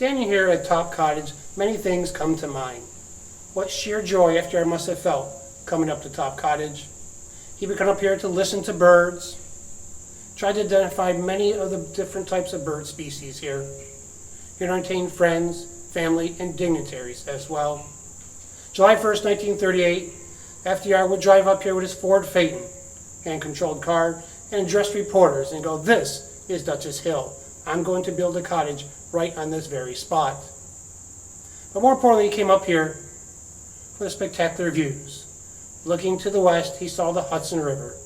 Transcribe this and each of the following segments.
Standing here at Top Cottage, many things come to mind. What sheer joy FDR must have felt coming up to Top Cottage. He would come up here to listen to birds, try to identify many of the different types of bird species here. He'd entertain friends, family, and dignitaries as well. July 1st, 1938, FDR would drive up here with his Ford Phaeton, hand-controlled car, and address reporters and go, "This is Dutchess Hill. I'm going to build a cottage right on this very spot." But more importantly, he came up here for the spectacular views. Looking to the west, he saw the Hudson River.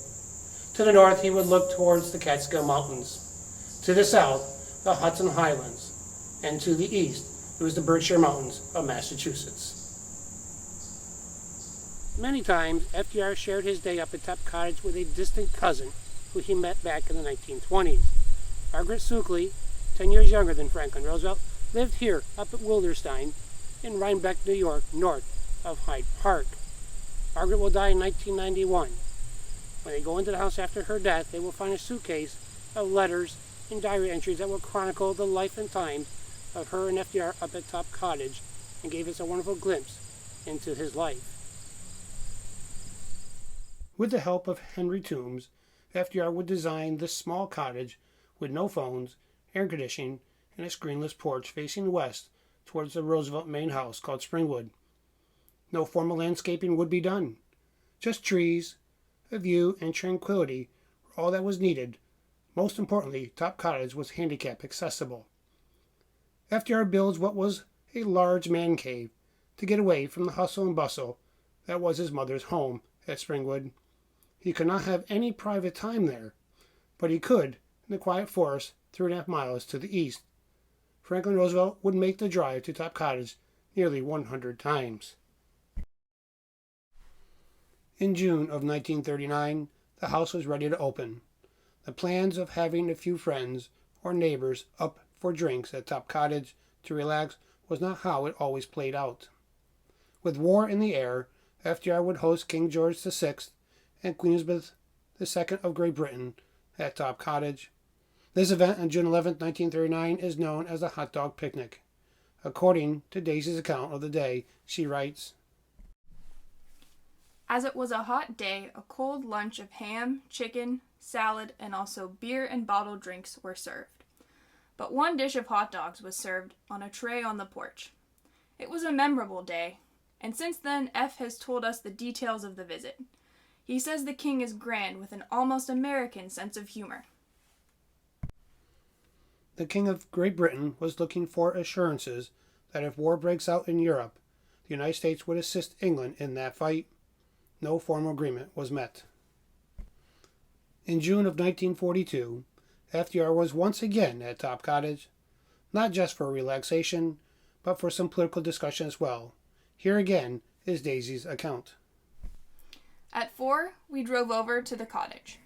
To the north, he would look towards the Catskill Mountains. To the south, the Hudson Highlands. And to the east, it was the Berkshire Mountains of Massachusetts. Many times, FDR shared his day up at Top Cottage with a distant cousin who he met back in the 1920s. Margaret Suckley, 10 years younger than Franklin Roosevelt, lived here up at Wilderstein in Rhinebeck, New York, north of Hyde Park. Margaret will die in 1991. When they go into the house after her death, they will find a suitcase of letters and diary entries that will chronicle the life and times of her and FDR up at Top Cottage and gave us a wonderful glimpse into his life. With the help of Henry Toombs, FDR would design this small cottage with no phones, air conditioning, and a screenless porch facing west towards the Roosevelt main house called Springwood. No formal landscaping would be done. Just trees, a view, and tranquility were all that was needed. Most importantly, Top Cottage was handicap accessible. FDR builds what was a large man cave to get away from the hustle and bustle that was his mother's home at Springwood. He could not have any private time there, but he could in the quiet forest 3.5 miles to the east. Franklin Roosevelt would make the drive to Top Cottage nearly 100 times. In June of 1939, the house was ready to open. The plans of having a few friends or neighbors up for drinks at Top Cottage to relax was not how it always played out. With war in the air, FDR would host King George VI and Queen Elizabeth II of Great Britain at Top Cottage. This event on June 11, 1939 is known as the Hot Dog Picnic. According to Daisy's account of the day, she writes, "As it was a hot day, a cold lunch of ham, chicken, salad, and also beer and bottled drinks were served. But one dish of hot dogs was served on a tray on the porch. It was a memorable day, and since then F has told us the details of the visit. He says the king is grand with an almost American sense of humor." The King of Great Britain was looking for assurances that if war breaks out in Europe, the United States would assist England in that fight. No formal agreement was met. In June of 1942, FDR was once again at Top Cottage, not just for relaxation, but for some political discussion as well. Here again is Daisy's account. At 4, we drove over to the cottage.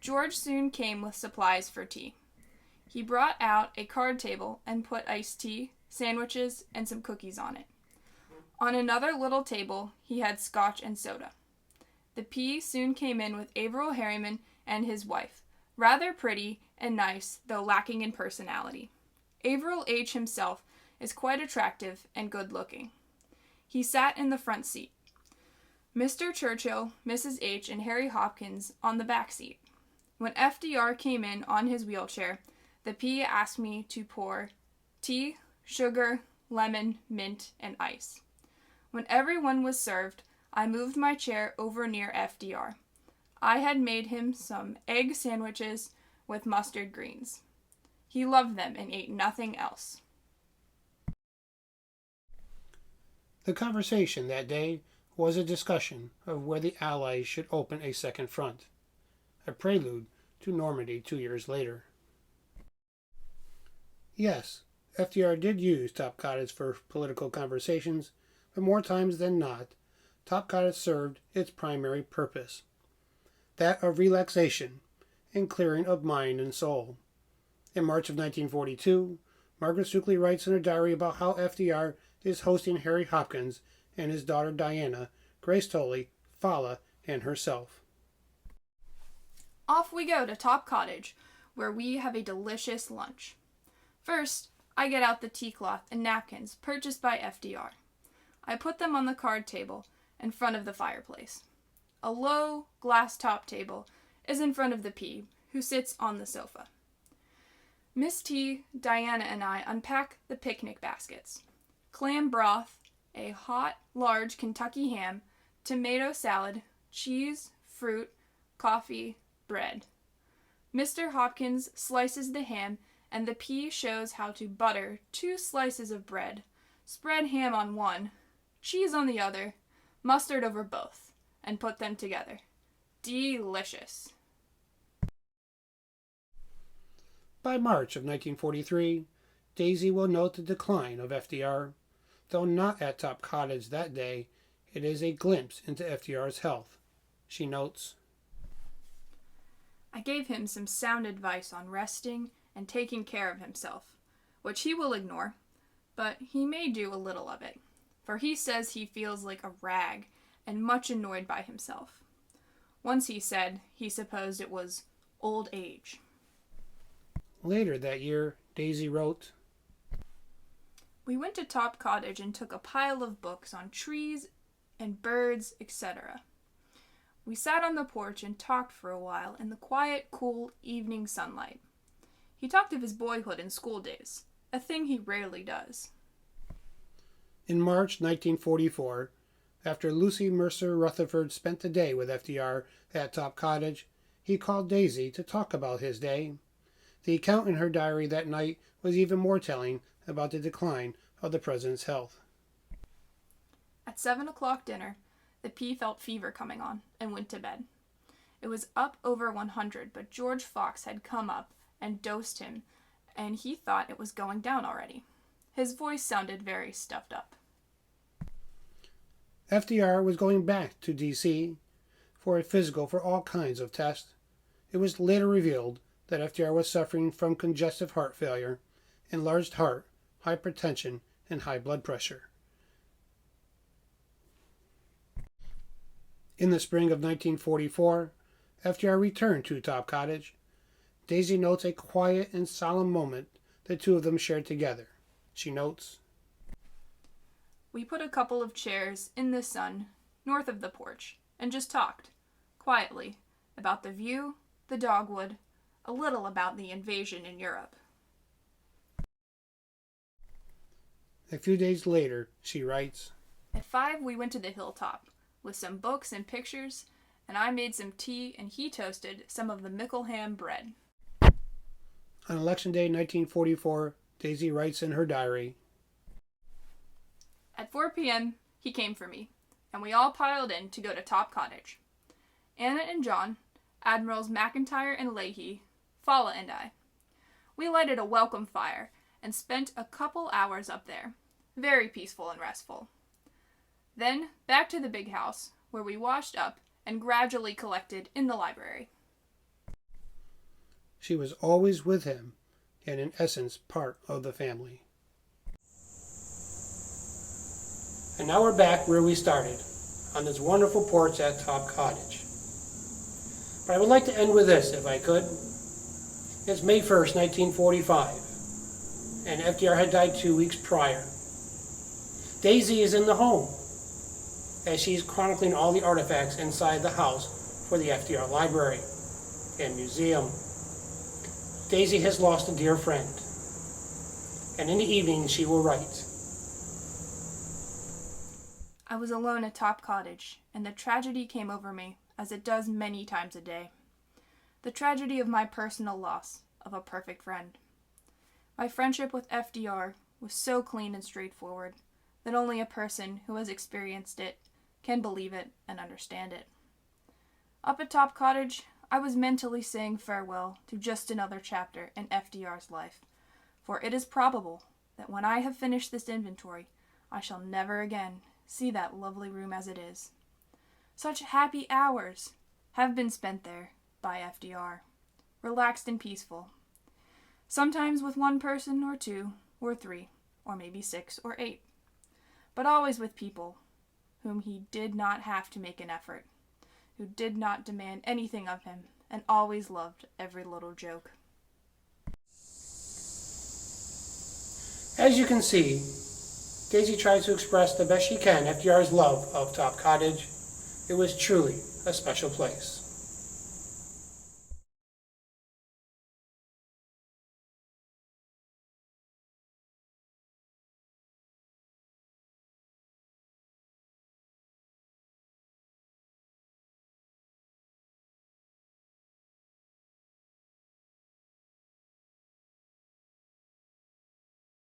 George soon came with supplies for tea. He brought out a card table and put iced tea, sandwiches, and some cookies on it. On another little table, he had scotch and soda. The P soon came in with Averill Harriman and his wife, rather pretty and nice, though lacking in personality. Averill H. himself is quite attractive and good-looking. He sat in the front seat. Mr. Churchill, Mrs. H., and Harry Hopkins on the back seat. When FDR came in on his wheelchair, the P asked me to pour tea, sugar, lemon, mint, and ice. When everyone was served, I moved my chair over near FDR. I had made him some egg sandwiches with mustard greens. He loved them and ate nothing else. The conversation that day was a discussion of where the Allies should open a second front, a prelude to Normandy 2 years later. Yes, FDR did use Top Cottage for political conversations, but more times than not, Top Cottage served its primary purpose, that of relaxation and clearing of mind and soul. In March of 1942, Margaret Suckley writes in her diary about how FDR is hosting Harry Hopkins and his daughter Diana, Grace Tolley, Fala, and herself. Off we go to Top Cottage, where we have a delicious lunch. First, I get out the tea cloth and napkins purchased by FDR. I put them on the card table in front of the fireplace. A low, glass-top table is in front of the P, who sits on the sofa. Miss T, Diana, and I unpack the picnic baskets. Clam broth, a hot, large Kentucky ham, tomato salad, cheese, fruit, coffee, bread. Mr. Hopkins slices the ham, and the P shows how to butter 2 slices of bread, spread ham on one, cheese on the other, mustard over both, and put them together. Delicious. By March of 1943, Daisy will note the decline of FDR. Though not at Top Cottage that day, it is a glimpse into FDR's health. She notes, I gave him some sound advice on resting and taking care of himself, which he will ignore, but he may do a little of it, for he says he feels like a rag and much annoyed by himself. Once he said he supposed it was old age. Later that year, Daisy wrote, We went to Top Cottage and took a pile of books on trees and birds, etc. We sat on the porch and talked for a while in the quiet, cool evening sunlight. He talked of his boyhood and school days, a thing he rarely does. In March 1944, after Lucy Mercer Rutherford spent the day with FDR at Top Cottage, he called Daisy to talk about his day. The account in her diary that night was even more telling about the decline of the president's health. At 7 o'clock dinner, the P felt fever coming on and went to bed. It was up over 100, but George Fox had come up and dosed him, and he thought it was going down already. His voice sounded very stuffed up. FDR was going back to D.C. for a physical for all kinds of tests. It was later revealed that FDR was suffering from congestive heart failure, enlarged heart, hypertension, and high blood pressure. In the spring of 1944, FDR returned to Top Cottage. Daisy notes a quiet and solemn moment the two of them shared together. She notes, We put a couple of chairs in the sun north of the porch and just talked, quietly, about the view, the dogwood, a little about the invasion in Europe. A few days later, she writes, At 5 we went to the hilltop with some books and pictures, and I made some tea and he toasted some of the Mickleham bread. On Election Day 1944, Daisy writes in her diary, At 4 p.m. he came for me, and we all piled in to go to Top Cottage. Anna and John, Admirals McIntyre and Leahy, Fala and I. We lighted a welcome fire and spent a couple hours up there, very peaceful and restful. Then back to the big house, where we washed up and gradually collected in the library. She was always with him, and in essence part of the family. And now we're back where we started, on this wonderful porch at Top Cottage. But I would like to end with this, if I could. It's May 1st, 1945, and FDR had died 2 weeks prior. Daisy is in the home, as she's chronicling all the artifacts inside the house for the FDR Library and Museum. Daisy has lost a dear friend, and in the evening she will write, I was alone at Top Cottage, and the tragedy came over me, as it does many times a day. The tragedy of my personal loss of a perfect friend. My friendship with FDR was so clean and straightforward that only a person who has experienced it can believe it and understand it. Up at Top Cottage, I was mentally saying farewell to just another chapter in FDR's life, for it is probable that when I have finished this inventory, I shall never again see that lovely room as it is. Such happy hours have been spent there by FDR, relaxed and peaceful, sometimes with one person or 2 or 3 or maybe 6 or 8, but always with people whom he did not have to make an effort, who did not demand anything of him, and always loved every little joke. As you can see, Daisy tries to express the best she can FDR's love of Top Cottage. It was truly a special place.